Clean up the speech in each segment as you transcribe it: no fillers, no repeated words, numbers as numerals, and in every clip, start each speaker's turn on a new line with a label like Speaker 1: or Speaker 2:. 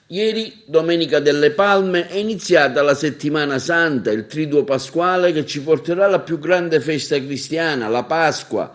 Speaker 1: Ieri, Domenica delle Palme, è iniziata la Settimana Santa, il Triduo Pasquale che ci porterà alla più grande festa cristiana, la Pasqua,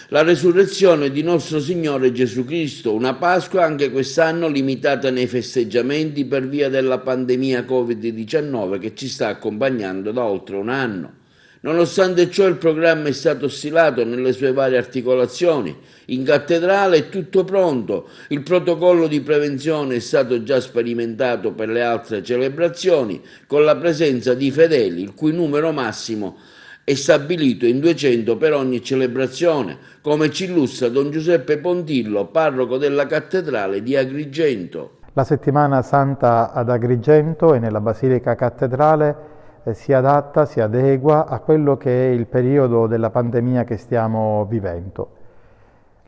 Speaker 1: la resurrezione di nostro Signore Gesù Cristo, una Pasqua anche quest'anno limitata nei festeggiamenti per via della pandemia Covid-19 che ci sta accompagnando da oltre un anno. Nonostante ciò il programma è stato stilato nelle sue varie articolazioni. In cattedrale è tutto pronto, il protocollo di prevenzione è stato già sperimentato per le altre celebrazioni, con la presenza di fedeli, il cui numero massimo è stabilito in 200 per ogni celebrazione, come ci illustra Don Giuseppe Pontillo, parroco della cattedrale di Agrigento.
Speaker 2: La settimana santa ad Agrigento e nella Basilica Cattedrale si adatta, si adegua a quello che è il periodo della pandemia che stiamo vivendo.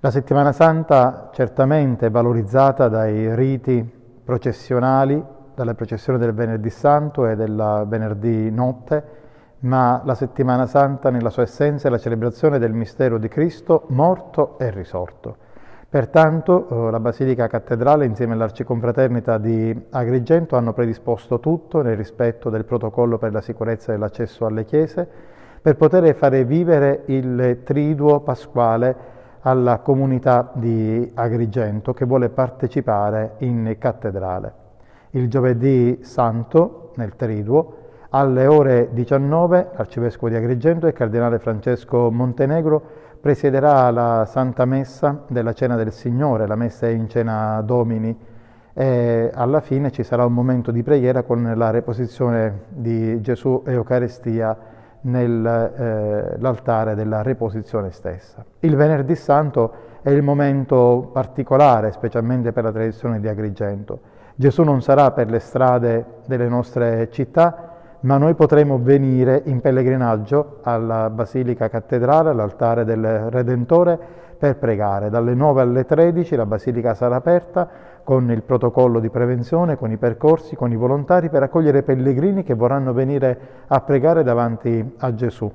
Speaker 2: La settimana santa certamente è valorizzata dai riti processionali, dalle processioni del venerdì santo e del venerdì notte, ma la settimana santa nella sua essenza è la celebrazione del mistero di Cristo morto e risorto. Pertanto la Basilica Cattedrale insieme all'Arciconfraternita di Agrigento hanno predisposto tutto nel rispetto del protocollo per la sicurezza dell'accesso alle chiese per poter fare vivere il Triduo Pasquale alla comunità di Agrigento che vuole partecipare in cattedrale. Il giovedì santo nel Triduo alle ore 19 l'Arcivescovo di Agrigento e il Cardinale Francesco Montenegro presiederà la Santa Messa della Cena del Signore, la Messa in Cena Domini, e alla fine ci sarà un momento di preghiera con la reposizione di Gesù Eucaristia nell'altare della reposizione stessa. Il Venerdì Santo è il momento particolare, specialmente per la tradizione di Agrigento. Gesù non sarà per le strade delle nostre città, ma noi potremo venire in pellegrinaggio alla Basilica Cattedrale, all'altare del Redentore, per pregare. Dalle 9 alle 13 la Basilica sarà aperta con il protocollo di prevenzione, con i percorsi, con i volontari per accogliere i pellegrini che vorranno venire a pregare davanti a Gesù.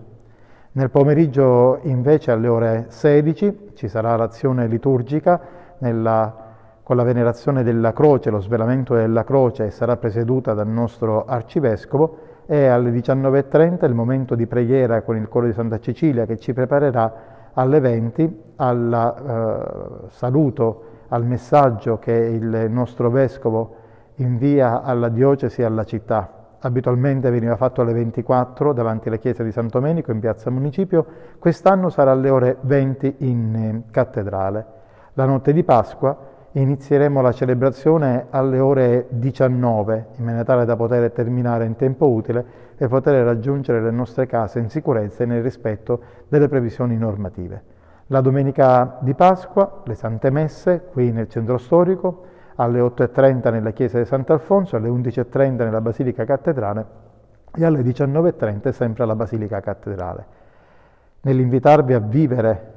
Speaker 2: Nel pomeriggio invece alle ore 16 ci sarà l'azione liturgica con la venerazione della croce, lo svelamento della croce, e sarà presieduta dal nostro arcivescovo, e alle 19:30 il momento di preghiera con il coro di Santa Cecilia che ci preparerà alle 20 al saluto, al messaggio che il nostro vescovo invia alla diocesi e alla città. Abitualmente veniva fatto alle 24 davanti alla chiesa di San Domenico in piazza Municipio, quest'anno sarà alle ore 20 in cattedrale. La notte di Pasqua inizieremo la celebrazione alle ore 19, in maniera tale da poter terminare in tempo utile e poter raggiungere le nostre case in sicurezza e nel rispetto delle previsioni normative. La domenica di Pasqua, le Sante Messe, qui nel centro storico, alle 8:30 nella chiesa di Sant'Alfonso, alle 11:30 nella Basilica Cattedrale e alle 19:30 sempre alla Basilica Cattedrale. Nell'invitarvi a vivere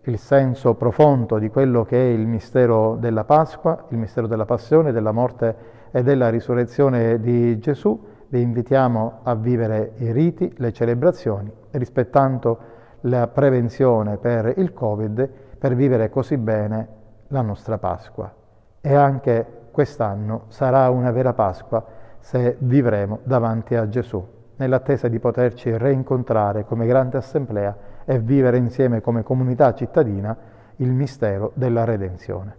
Speaker 2: il senso profondo di quello che è il mistero della Pasqua, il mistero della passione, della morte e della risurrezione di Gesù, vi invitiamo a vivere i riti, le celebrazioni, rispettando la prevenzione per il Covid, per vivere così bene la nostra Pasqua. E anche quest'anno sarà una vera Pasqua se vivremo davanti a Gesù, nell'attesa di poterci reincontrare come grande assemblea e vivere insieme come comunità cittadina il mistero della redenzione.